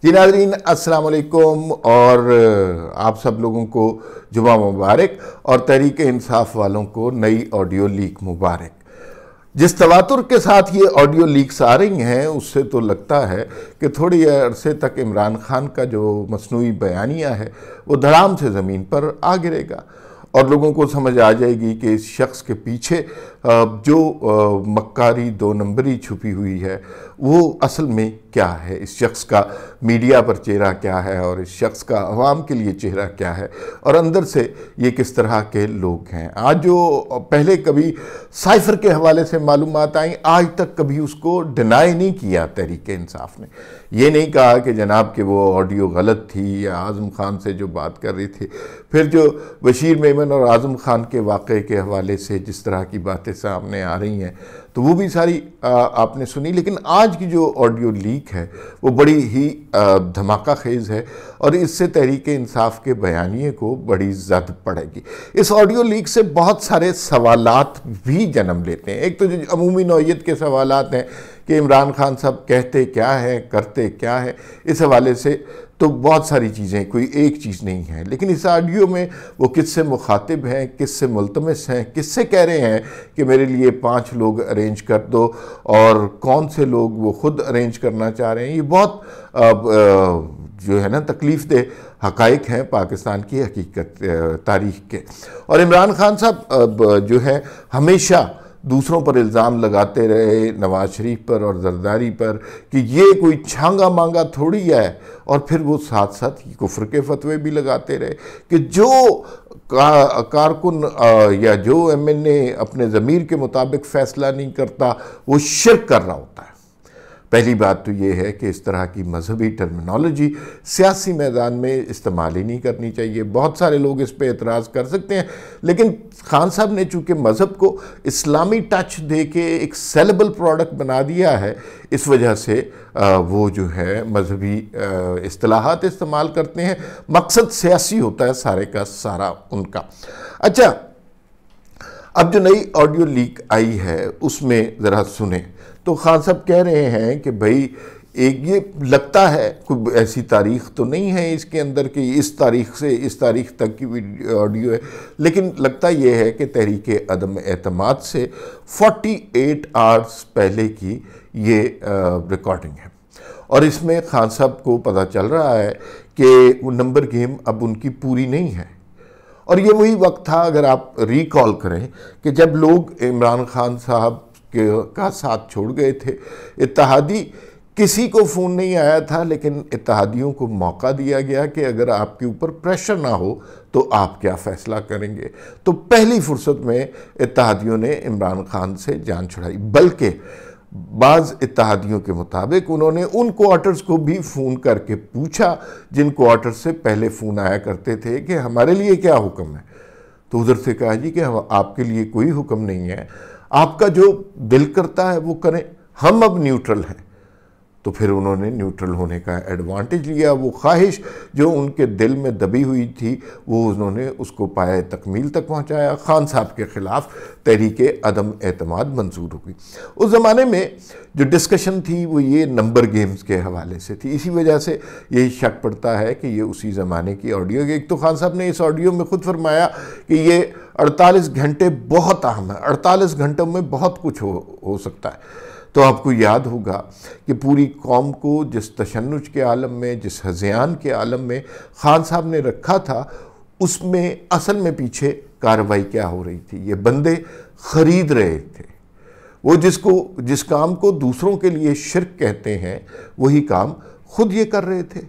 जी नाज़रीन, अस्सलाम वालेकुम और आप सब लोगों को जुमा मुबारक और तहरीक इंसाफ वालों को नई ऑडियो लीक मुबारक। जिस तवातुर के साथ ये ऑडियो लीक्स आ रही हैं उससे तो लगता है कि थोड़ी अरसे तक इमरान खान का जो मसनूई बयानिया है वो धड़ाम से ज़मीन पर आ गिरेगा और लोगों को समझ आ जाएगी कि इस शख्स के पीछे जो मक्कारी दो नंबरी छुपी हुई है वो असल में क्या है, इस शख्स का मीडिया पर चेहरा क्या है और इस शख्स का अवाम के लिए चेहरा क्या है और अंदर से ये किस तरह के लोग हैं। आज जो पहले कभी साइफर के हवाले से मालूमात आई, आज तक कभी उसको डिनाई नहीं किया तहरीक इंसाफ ने। ये नहीं कहा कि जनाब कि वो ऑडियो गलत थी या आज़म खान से जो बात कर रही थी। फिर जो बशीर मेमन और आज़म खान के वाक़े के हवाले से जिस तरह की बातें सामने आ रही हैं तो वो भी सारी आपने सुनी। लेकिन आज की जो ऑडियो लीक है वो बड़ी ही धमाका खेज़ है और इससे तहरीक इंसाफ के बयानिए को बड़ी ज़द पड़ेगी। इस ऑडियो लीक से बहुत सारे सवालात भी जन्म लेते हैं। एक तो जो अमूमी नौइयत के सवालात हैं कि इमरान खान साहब कहते क्या है, करते क्या है, इस हवाले से तो बहुत सारी चीज़ें, कोई एक चीज़ नहीं है। लेकिन इस ऑडियो में वो किससे मुखातिब हैं, किससे मुल्तमस हैं, किससे कह रहे हैं कि मेरे लिए 5 लोग अरेंज कर दो और कौन से लोग वो ख़ुद अरेंज करना चाह रहे हैं, ये बहुत जो है ना तकलीफ़ दे हक़ाइक़ हैं पाकिस्तान की हकीकत तारीख़ के। और इमरान खान साहब जो है हमेशा दूसरों पर इल्ज़ाम लगाते रहे, नवाज शरीफ पर और जरदारी पर, कि ये कोई छांगा मांगा थोड़ी है। और फिर वो साथ साथ कुफ्र के फतवे भी लगाते रहे कि जो कारकुन या जो एमएनए अपने ज़मीर के मुताबिक फ़ैसला नहीं करता वो शिर्क कर रहा होता है। पहली बात तो ये है कि इस तरह की मजहबी टर्मिनोलॉजी सियासी मैदान में इस्तेमाल ही नहीं करनी चाहिए। बहुत सारे लोग इस पे एतराज़ कर सकते हैं, लेकिन खान साहब ने चूँकि मज़हब को इस्लामी टच दे के एक सेलेबल प्रोडक्ट बना दिया है, इस वजह से वो जो है मजहबी इस्तिलाहात इस्तेमाल करते हैं। मकसद सियासी होता है सारे का सारा उनका। अच्छा, अब जो नई ऑडियो लीक आई है उसमें ज़रा सुने तो खान साहब कह रहे हैं कि भाई एक ये लगता है कोई ऐसी तारीख़ तो नहीं है इसके अंदर कि इस तारीख़ से इस तारीख़ तक की ऑडियो है, लेकिन लगता ये है कि तहरीक अदम एतमाद से 48 आवर्स पहले की ये रिकॉर्डिंग है। और इसमें खान साहब को पता चल रहा है कि वो नंबर गेम अब उनकी पूरी नहीं है। और ये वही वक्त था, अगर आप रिकॉल करें, कि जब लोग इमरान खान साहब का साथ छोड़ गए थे। इत्तेहादी किसी को फ़ोन नहीं आया था, लेकिन इत्तेहादियों को मौका दिया गया कि अगर आपके ऊपर प्रेशर ना हो तो आप क्या फ़ैसला करेंगे। तो पहली फुर्सत में इत्तेहादियों ने इमरान खान से जान छुड़ाई, बल्कि बाज़ इत्तेहादियों के मुताबिक उन्होंने उन क्वार्टर्स को भी फ़ोन करके पूछा जिन क्वार्टर्स से पहले फ़ोन आया करते थे कि हमारे लिए क्या हुक्म है। तो उधर से कहा जी कि हम आपके लिए कोई हुक्म नहीं है, आपका जो दिल करता है वो करें, हम अब न्यूट्रल हैं। तो फिर उन्होंने न्यूट्रल होने का एडवांटेज लिया। वो ख्वाहिश जो उनके दिल में दबी हुई थी वो उन्होंने उसको पाए तकमील तक पहुंचाया। खान साहब के ख़िलाफ़ तहरीक अदम एतमाद मंजूर हो गई। उस ज़माने में जो डिस्कशन थी वो ये नंबर गेम्स के हवाले से थी। इसी वजह से यही शक पड़ता है कि ये उसी ज़माने की ऑडियो है। एक तो खान साहब ने इस ऑडियो में ख़ुद फरमाया कि ये 48 घंटे बहुत अहम है, 48 घंटों में बहुत कुछ हो सकता है। तो आपको याद होगा कि पूरी कौम को जिस तशन्नुज के आलम में, जिस हज़यान के आलम में खान साहब ने रखा था, उसमें असल में पीछे कार्रवाई क्या हो रही थी। ये बंदे ख़रीद रहे थे। वो जिस काम को दूसरों के लिए शिर्क कहते हैं वही काम खुद ये कर रहे थे।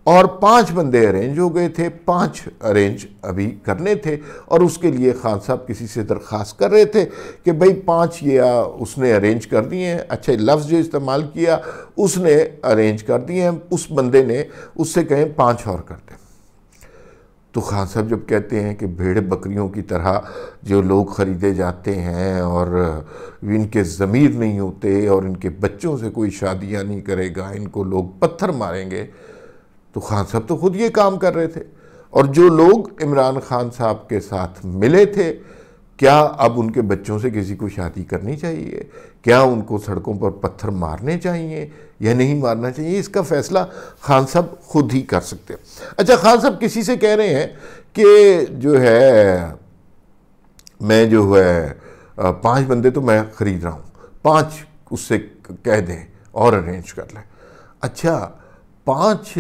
और 5 बंदे अरेंज हो गए थे, 5 अरेंज अभी करने थे और उसके लिए खान साहब किसी से दरख्वास्त कर रहे थे कि भाई 5 ये उसने अरेंज कर दिए हैं। अच्छा, लफ्ज़ जो इस्तेमाल किया उसने अरेंज कर दिए हैं, उस बंदे ने उससे कहें 5 और कर दें। तो खान साहब जब कहते हैं कि भेड़ बकरियों की तरह जो लोग ख़रीदे जाते हैं और इनके ज़मीर नहीं होते और इनके बच्चों से कोई शादियाँ नहीं करेगा, इनको लोग पत्थर मारेंगे, तो खान साहब तो खुद ये काम कर रहे थे। और जो लोग इमरान खान साहब के साथ मिले थे, क्या अब उनके बच्चों से किसी को शादी करनी चाहिए? क्या उनको सड़कों पर पत्थर मारने चाहिए? या नहीं मारना चाहिए, इसका फैसला खान साहब खुद ही कर सकते हैं। अच्छा, खान साहब किसी से कह रहे हैं कि जो है मैं जो है 5 बंदे तो मैं ख़रीद रहा हूँ, 5 उससे कह दें और अरेंज कर लें। अच्छा, 5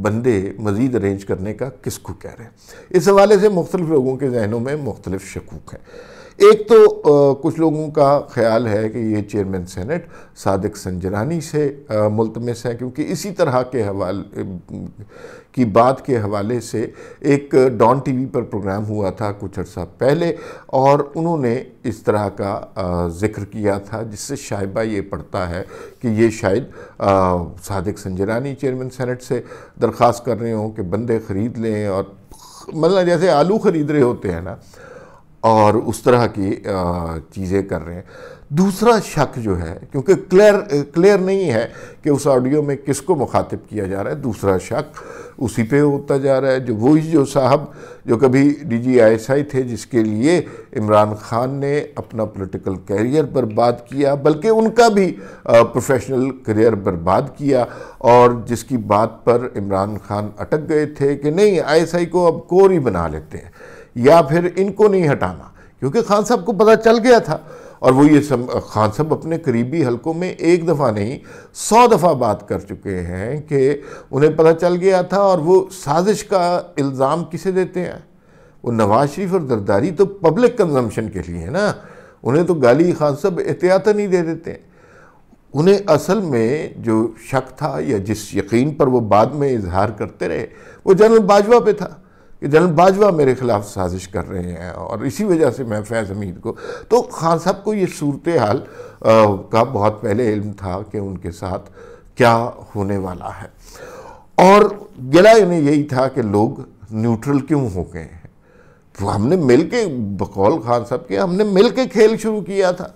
बंदे मज़ीद अरेंज करने का किसको कह रहे हैं? इस हवाले से मुख्तलिफ लोगों के जहनों में मुख्तलिफ शकूक हैं। एक तो कुछ लोगों का ख्याल है कि ये चेयरमैन सेनेट सादिक संजरानी से मुल्तमस है, क्योंकि इसी तरह के हवाले की बात के हवाले से एक डॉन टीवी पर प्रोग्राम हुआ था कुछ अर्सा पहले, और उन्होंने इस तरह का जिक्र किया था जिससे शायबा ये पड़ता है कि ये शायद सादिक संजरानी चेयरमैन सेनेट से दरख्वास्त कर रहे हों कि बंदे ख़रीद लें, और मतलब जैसे आलू ख़रीद रहे होते हैं ना, और उस तरह की चीज़ें कर रहे हैं। दूसरा शक जो है, क्योंकि क्लियर नहीं है कि उस ऑडियो में किसको मुखातिब किया जा रहा है, दूसरा शक उसी पे होता जा रहा है, जो साहब जो कभी DGISI थे, जिसके लिए इमरान खान ने अपना पॉलिटिकल कैरियर बर्बाद किया, बल्कि उनका भी प्रोफेशनल करियर बर्बाद किया, और जिसकी बात पर इमरान खान अटक गए थे कि नहीं ISI को अब कोर ही बना लेते हैं या फिर इनको नहीं हटाना, क्योंकि खान साहब को पता चल गया था। और वो ये खान साहब अपने करीबी हलकों में एक दफ़ा नहीं 100 दफ़ा बात कर चुके हैं कि उन्हें पता चल गया था, और वो साजिश का इल्ज़ाम किसे देते हैं? वो नवाज शरीफ और जरदारी तो पब्लिक कंजम्पशन के लिए है ना, उन्हें तो गाली खान साहब एहतियातन नहीं दे देते हैं। उन्हें असल में जो शक था या जिस यकीन पर वो बाद में इजहार करते रहे, वो जनरल बाजवा पे था कि जनरल बाजवा मेरे खिलाफ साजिश कर रहे हैं, और इसी वजह से मैं फैज़ हमीद को, तो खान साहब को ये सूरत हाल का बहुत पहले इल्म था कि उनके साथ क्या होने वाला है, और गिला इन्हें यही था कि लोग न्यूट्रल क्यों हो गए हैं। तो हमने मिल के, बकौल खान साहब के, हमने मिल के खेल शुरू किया था,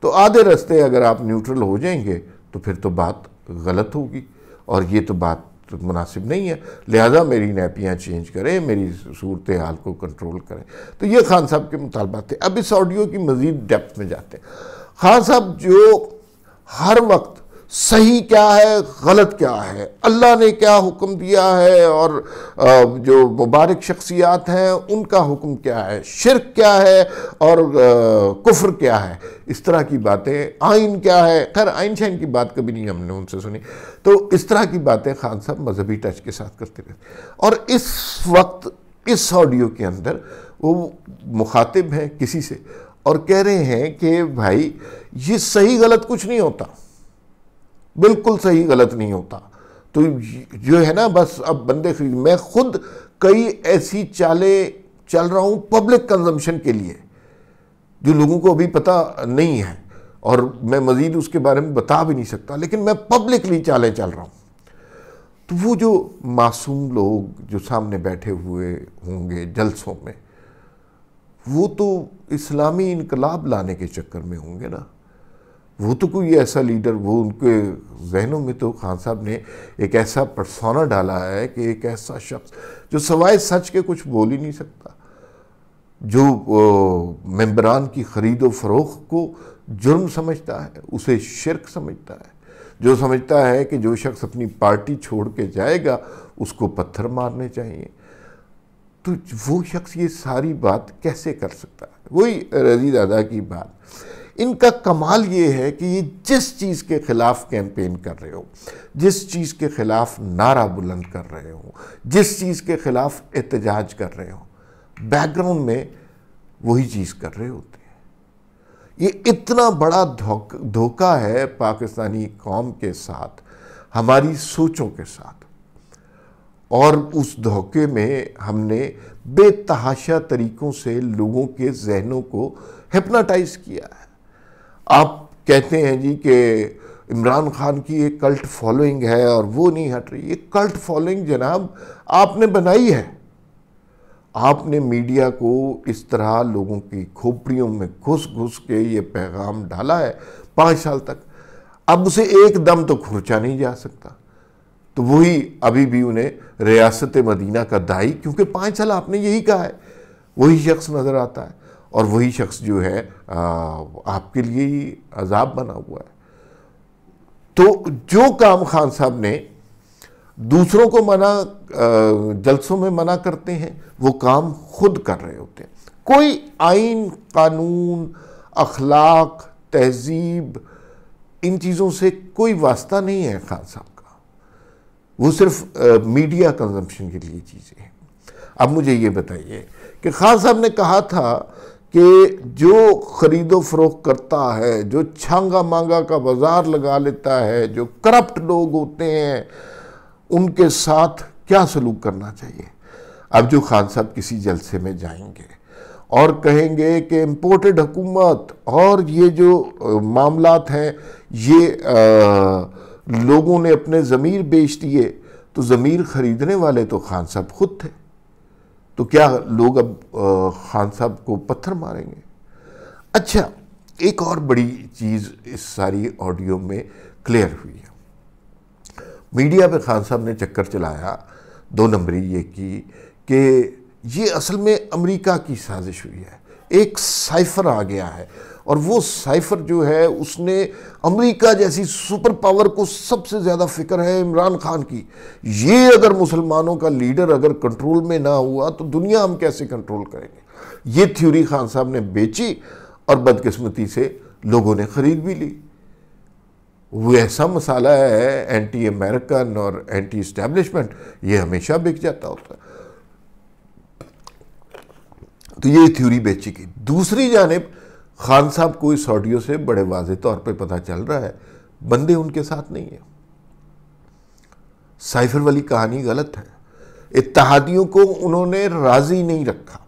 तो आधे रास्ते अगर आप न्यूट्रल हो जाएंगे तो फिर तो बात गलत होगी, और ये तो बात तो मुनासिब नहीं है, लिहाजा मेरी नैपियाँ चेंज करें, मेरी सूरत हाल को कंट्रोल करें। तो ये खान साहब के मुतालबात थे। अब इस ऑडियो की मज़ीद डेप्थ में जाते हैं। खान साहब जो हर वक्त सही क्या है, गलत क्या है, अल्लाह ने क्या हुक्म दिया है, और जो मुबारक शख्सियात हैं उनका हुक्म क्या है, शिर्क क्या है और कुफ्र क्या है, इस तरह की बातें, आइन क्या है, खैर आइन शाइन की बात कभी नहीं हमने उनसे सुनी, तो इस तरह की बातें खान साहब मजहबी टच के साथ करते रहते। और इस वक्त इस ऑडियो के अंदर वो मुखातिब हैं किसी से और कह रहे हैं कि भाई ये सही गलत कुछ नहीं होता, बिल्कुल सही गलत नहीं होता, तो जो है ना बस अब बंदे खरीद, मैं खुद कई ऐसी चालें चल रहा हूँ पब्लिक कंजम्पशन के लिए जो लोगों को अभी पता नहीं है, और मैं मज़ीद उसके बारे में बता भी नहीं सकता, लेकिन मैं पब्लिकली चालें चल रहा हूँ। तो वो जो मासूम लोग जो सामने बैठे हुए होंगे जलसों में, वो तो इस्लामी इनकलाब लाने के चक्कर में होंगे ना, वो तो कोई ऐसा लीडर, वो उनके जहनों में तो खान साहब ने एक ऐसा पर्सोना डाला है कि एक ऐसा शख्स जो सवाए सच के कुछ बोल ही नहीं सकता, जो मेंबरान की ख़रीद व फ़रोख्त को जुर्म समझता है, उसे शिर्क समझता है, जो समझता है कि जो शख्स अपनी पार्टी छोड़ के जाएगा उसको पत्थर मारने चाहिए, तो वो शख्स ये सारी बात कैसे कर सकता है? वही रज़ी दादा की बात। इनका कमाल ये है कि ये जिस चीज़ के ख़िलाफ़ कैंपेन कर रहे हो, जिस चीज़ के ख़िलाफ़ नारा बुलंद कर रहे हो, जिस चीज़ के ख़िलाफ़ एहतजाज कर रहे हो, बैकग्राउंड में वही चीज़ कर रहे होते हैं। ये इतना बड़ा धोखा है पाकिस्तानी कौम के साथ, हमारी सोचों के साथ, और उस धोखे में हमने बेतहाशा तरीक़ों से लोगों के जहनों को हिप्नोटाइज किया है। आप कहते हैं जी कि इमरान खान की एक कल्ट फॉलोइंग है और वो नहीं हट रही। ये कल्ट फॉलोइंग जनाब आपने बनाई है, आपने मीडिया को इस तरह लोगों की खोपड़ियों में घुस घुस के ये पैगाम डाला है 5 साल तक, अब उसे एकदम तो खुरचा नहीं जा सकता। तो वही अभी भी उन्हें रियासत मदीना का दाई, क्योंकि 5 साल आपने यही कहा है, वही शख्स नज़र आता है, और वही शख्स जो है आपके लिए ही अजाब बना हुआ है। तो जो काम खान साहब ने दूसरों को जलसों में मना करते हैं, वो काम खुद कर रहे होते हैं। कोई आइन, कानून, अखलाक, तहजीब, इन चीज़ों से कोई वास्ता नहीं है खान साहब का। वो सिर्फ मीडिया कंजम्पशन के लिए चीज़ें हैं। अब मुझे ये बताइए कि खान साहब ने कहा था कि जो ख़रीदो फरोख्त करता है, जो छांगा मांगा का बाजार लगा लेता है, जो करप्ट लोग होते हैं, उनके साथ क्या सलूक करना चाहिए। अब जो खान साहब किसी जलसे में जाएंगे और कहेंगे कि इम्पोर्टेड हुकूमत और ये जो मामलात हैं, ये लोगों ने अपने ज़मीर बेच दिए, तो ज़मीर ख़रीदने वाले तो खान साहब खुद थे। तो क्या लोग अब खान साहब को पत्थर मारेंगे? अच्छा, एक और बड़ी चीज़ इस सारी ऑडियो में क्लियर हुई है। मीडिया पे खान साहब ने चक्कर चलाया, 2 नंबरी ये की कि ये असल में अमेरिका की साजिश हुई है, एक साइफर आ गया है, और वो साइफर जो है उसने अमेरिका जैसी सुपर पावर को सबसे ज़्यादा फिक्र है इमरान खान की। ये अगर मुसलमानों का लीडर अगर कंट्रोल में ना हुआ तो दुनिया हम कैसे कंट्रोल करेंगे। ये थ्योरी खान साहब ने बेची और बदकिस्मती से लोगों ने ख़रीद भी ली। वो ऐसा मसाला है एंटी अमेरिकन और एंटी इस्टेब्लिशमेंट, ये हमेशा बिक जाता होता है। तो ये थ्योरी बेची गई। दूसरी जानिब खान साहब को इस ऑडियो से बड़े वाज़ेह तौर पे पता चल रहा है बंदे उनके साथ नहीं है। साइफर वाली कहानी गलत है। इत्तेहादियों को उन्होंने राज़ी नहीं रखा।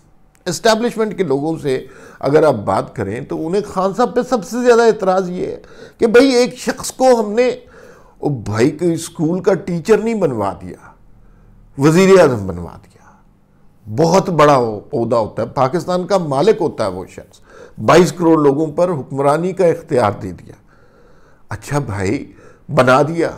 इस्टेब्लिशमेंट के लोगों से अगर आप बात करें तो उन्हें खान साहब पे सबसे ज़्यादा एतराज़ ये है कि भाई एक शख्स को हमने भाई के स्कूल का टीचर नहीं बनवा दिया, वज़ीर आज़म बनवा दिया। बहुत बड़ा ओहदा होता है, पाकिस्तान का मालिक होता है वो शख्स। 22 करोड़ लोगों पर हुक्मरानी का इख्तियार दे दिया। अच्छा भाई, बना दिया,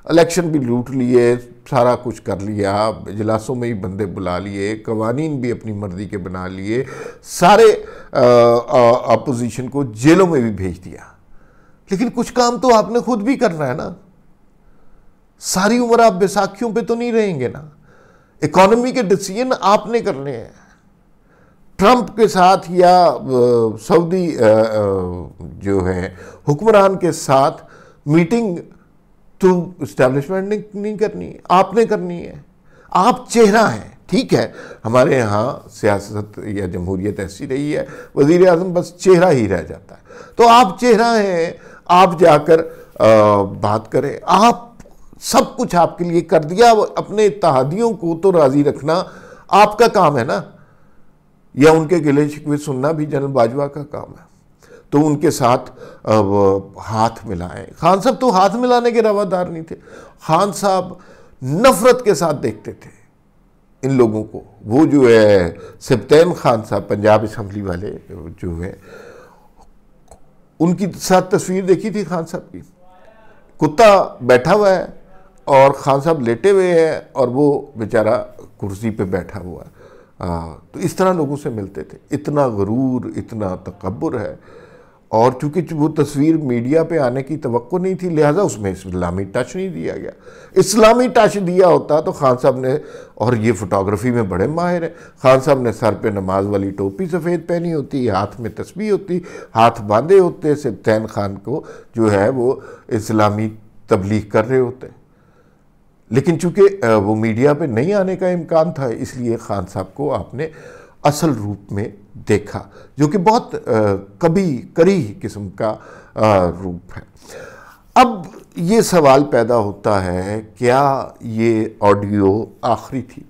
इलेक्शन भी लूट लिए, सारा कुछ कर लिया, इजलासों में ही बंदे बुला लिए, कवानीन भी अपनी मर्जी के बना लिए, सारे अपोजिशन को जेलों में भी भेज दिया। लेकिन कुछ काम तो आपने खुद भी करना है ना। सारी उम्र आप बैसाखियों पे तो नहीं रहेंगे ना। इकोनॉमी के डिसीजन आपने करने हैं। ट्रंप के साथ या सऊदी जो है हुक्मरान के साथ मीटिंग तो इस्टेब्लिशमेंट ने नहीं करनी है, आपने करनी है। आप चेहरा हैं, ठीक है, हमारे यहाँ सियासत या जमहूरियत ऐसी रही है, वज़ीर आज़म बस चेहरा ही रह जाता है। तो आप चेहरा हैं, आप जाकर बात करें। आप सब कुछ आपके लिए कर दिया, अपने इत्तेहादियों को तो राज़ी रखना आपका काम है ना, या उनके गिले शिकवे सुनना भी जनरल बाजवा का काम है। तो उनके साथ हाथ मिलाएं। खान साहब तो हाथ मिलाने के रवादार नहीं थे। खान साहब नफरत के साथ देखते थे इन लोगों को। वो जो है सब्तैन खान साहब, पंजाब असम्बली वाले जो है, उनकी साथ तस्वीर देखी थी खान साहब की। कुत्ता बैठा हुआ है और खान साहब लेटे हुए हैं और वो बेचारा कुर्सी पे बैठा हुआ है। तो इस तरह लोगों से मिलते थे। इतना गरूर, इतना तकब्बुर है। और चूंकि वो तस्वीर मीडिया पे आने की तवक्को नहीं थी, लिहाजा उसमें इस्लामी टच नहीं दिया गया। इस्लामी टच दिया होता तो खान साहब ने, और ये फोटोग्राफी में बड़े माहिर हैं, खान साहब ने सर पे नमाज वाली टोपी सफ़ेद पहनी होती, हाथ में तस्बीह होती, हाथ बांधे होते, सब्तैन खान को जो है वो इस्लामी तबलीग कर रहे होते। लेकिन चूंकि वो मीडिया पे नहीं आने का इम्कान था, इसलिए खान साहब को आपने असल रूप में देखा, जो कि बहुत कभी करी किस्म का रूप है। अब ये सवाल पैदा होता है, क्या ये ऑडियो आखिरी थी?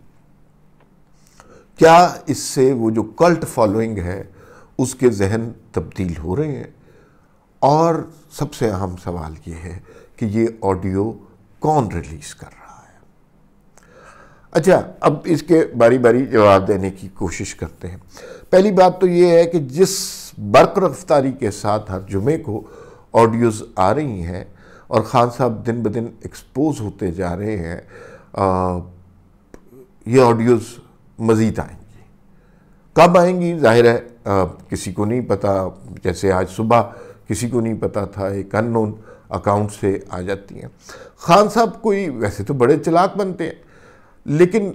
क्या इससे वो जो कल्ट फॉलोइंग है उसके जहन तब्दील हो रहे हैं? और सबसे अहम सवाल ये है कि ये ऑडियो कौन रिलीज़ कर रहा है? अच्छा, अब इसके बारी बारी जवाब देने की कोशिश करते हैं। पहली बात तो ये है कि जिस बर्क रफ्तारी के साथ हर जुमे को ऑडियोज़ आ रही हैं और ख़ान साहब दिन ब दिन एक्सपोज होते जा रहे हैं, ये ऑडियोज़ मज़ीद आएंगी। कब आएंगी ज़ाहिर है किसी को नहीं पता। जैसे आज सुबह किसी को नहीं पता था, एक अननोन अकाउंट से आ जाती हैं। खान साहब कोई वैसे तो बड़े चालाक बनते हैं, लेकिन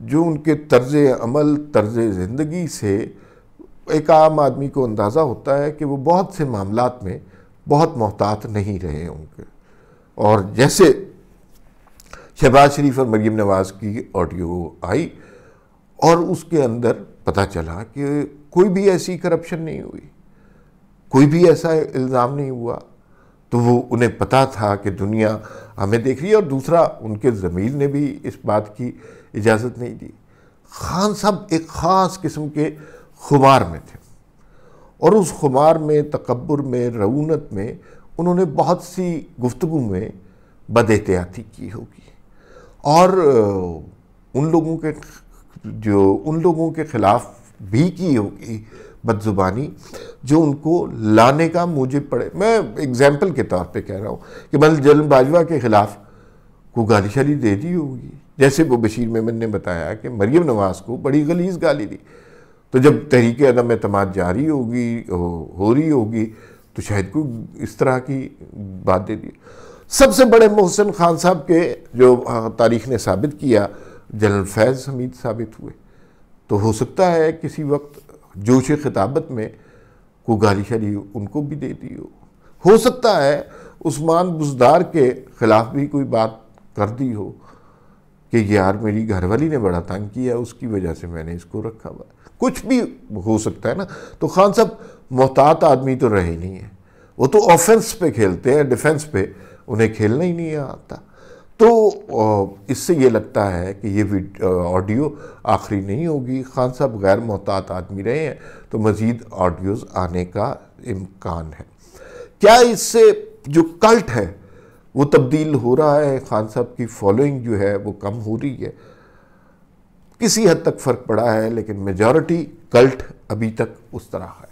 जो उनके तर्ज अमल, तर्ज ज़िंदगी से एक आम आदमी को अंदाज़ा होता है कि वो बहुत से मामलात में बहुत मोहतात नहीं रहे होंगे। और जैसे शहबाज शरीफ और मरीम नवाज़ की ऑडियो आई और उसके अंदर पता चला कि कोई भी ऐसी करप्शन नहीं हुई, कोई भी ऐसा इल्ज़ाम नहीं हुआ, तो वो उन्हें पता था कि दुनिया हमें देख रही है। और दूसरा, उनके ज़मीर ने भी इस बात की इजाज़त नहीं दी। खान साहब एक ख़ास किस्म के खुमार में थे और उस खुमार में, तकब्बुर में, रऊनत में उन्होंने बहुत सी गुफ्तगू में बदएहतियाती की होगी और उन लोगों के ख़िलाफ़ भी की होगी बदजुबानी जो उनको लाने का मुझे पड़े। मैं एग्जाम्पल के तौर पे कह रहा हूँ कि मतलब जनरल बाजवा के ख़िलाफ़ को गाली शाली दे दी होगी, जैसे वो बशीर मेमन ने बताया कि मरीम नवाज़ को बड़ी गलीज़ गाली दी। तो जब तहरीक अदम एतमाद जारी होगी, हो रही होगी, तो शायद कोई इस तरह की बात दे दी। सबसे बड़े मोहसिन खान साहब के जो तारीख़ ने साबित किया, जनरल फैज़ हमीद साबित हुए। तो हो सकता है किसी वक्त जोश खिताबत में को गाली शाली उनको भी दे दी हो सकता है उस्मान बुज़दार के ख़िलाफ़ भी कोई बात कर दी हो कि यार मेरी घरवाली ने बड़ा तंग किया, उसकी वजह से मैंने इसको रखा हुआ। कुछ भी हो सकता है ना। तो खान साहब मोहतात आदमी तो रहे नहीं है, वो तो ऑफेंस पे खेलते हैं, डिफेंस पे उन्हें खेलना ही नहीं आता। तो इससे ये लगता है कि ये ऑडियो आखिरी नहीं होगी। खान साहब गैर मोहतात आदमी रहे हैं, तो मज़ीद ऑडियोज़ आने का इम्कान है। क्या इससे जो कल्ट है वो तब्दील हो रहा है, खान साहब की फॉलोइंग जो है वो कम हो रही है? किसी हद तक फ़र्क पड़ा है, लेकिन मेजॉरिटी कल्ट अभी तक उस तरह है।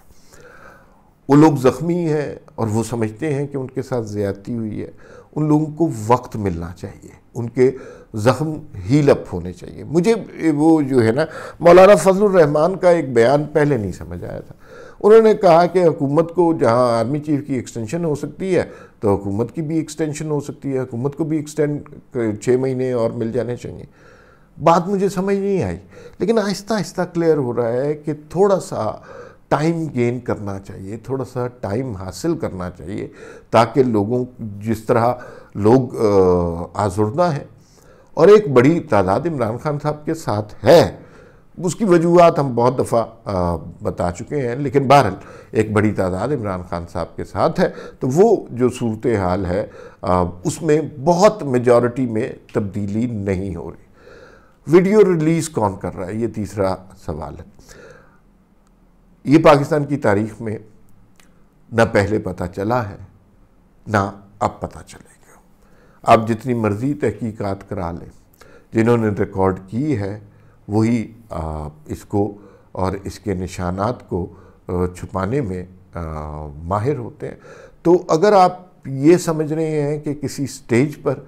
वो लोग ज़ख्मी हैं और वो समझते हैं कि उनके साथ ज़्यादती हुई है। उन लोगों को वक्त मिलना चाहिए, उनके ज़ख्म हील अप होने चाहिए। मुझे वो जो है ना, मौलाना फजलुर रहमान का एक बयान पहले नहीं समझ आया था। उन्होंने कहा कि हुकूमत को जहाँ आर्मी चीफ की एक्सटेंशन हो सकती है तो हुकूमत की भी एक्सटेंशन हो सकती है, हुकूमत को भी एक्सटेंड 6 महीने और मिल जाने चाहिए। बात मुझे समझ नहीं आई, लेकिन आहिस्ता आहिस्ता क्लियर हो रहा है कि थोड़ा सा टाइम गेन करना चाहिए, थोड़ा सा टाइम हासिल करना चाहिए, ताकि लोगों, जिस तरह लोग आज़ुर्दा हैं और एक बड़ी तादाद इमरान खान साहब के साथ है, उसकी वजूहात हम बहुत दफ़ा बता चुके हैं, लेकिन बहरहाल एक बड़ी तादाद इमरान खान साहब के साथ है, तो वो जो सूरत हाल है उसमें बहुत मेजॉरिटी में तब्दीली नहीं हो रही। वीडियो रिलीज़ कौन कर रहा है, ये तीसरा सवाल है। ये पाकिस्तान की तारीख़ में ना पहले पता चला है, ना अब पता चलेगा। आप जितनी मर्ज़ी तहकीकात करा लें, जिन्होंने रिकॉर्ड की है वही इसको और इसके निशानात को छुपाने में माहिर होते हैं। तो अगर आप ये समझ रहे हैं कि किसी स्टेज पर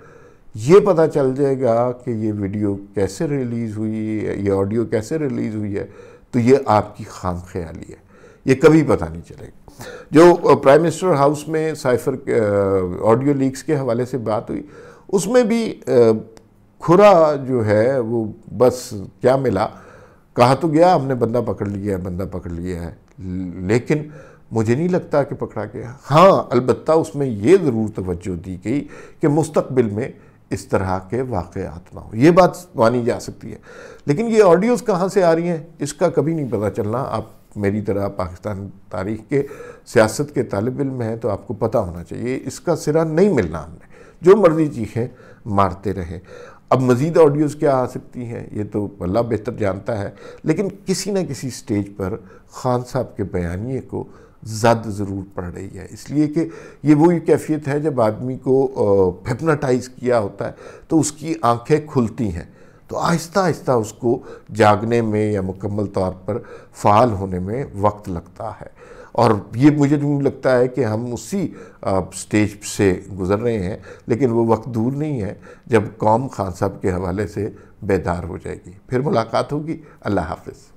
ये पता चल जाएगा कि ये वीडियो कैसे रिलीज़ हुई है, ये ऑडियो कैसे रिलीज़ हुई है, तो ये आपकी खाम ख्याली है, ये कभी पता नहीं चलेगा। जो प्राइम मिनिस्टर हाउस में साइफर ऑडियो लीक्स के हवाले से बात हुई, उसमें भी खुरा जो है वो बस क्या मिला, कहा तो गया हमने बंदा पकड़ लिया है, बंदा पकड़ लिया है, लेकिन मुझे नहीं लगता कि पकड़ा गया। हाँ, अलबत्ता उसमें ये ज़रूर तवज्जो दी गई कि मुस्तकबिल में इस तरह के वाक़यात ना हो, ये बात मानी जा सकती है। लेकिन ये ऑडियोज़ कहाँ से आ रही हैं इसका कभी नहीं पता चलना। आप मेरी तरह पाकिस्तान तारीख़ के सियासत के तालिब इल्म हैं तो आपको पता होना चाहिए, इसका सिरा नहीं मिलना। हमने जो मर्ज़ी चीखें मारते रहे। अब मज़ीद ऑडियोज़ क्या आ सकती हैं ये तो अल्लाह बेहतर जानता है, लेकिन किसी न किसी स्टेज पर खान साहब के बयानिए को ज़द ज़रूर पड़ रही है, इसलिए कि ये वही कैफियत है जब आदमी को हिप्नोटाइज़ किया होता है तो उसकी आंखें खुलती हैं, तो आहिस्ता आहिस्ता उसको जागने में या मुकम्मल तौर पर फ़ाल होने में वक्त लगता है। और ये मुझे नहीं लगता है कि हम उसी स्टेज से गुज़र रहे हैं, लेकिन वो वक्त दूर नहीं है जब कौम खान साहब के हवाले से बेदार हो जाएगी। फिर मुलाकात होगी। अल्लाह हाफ़िज़।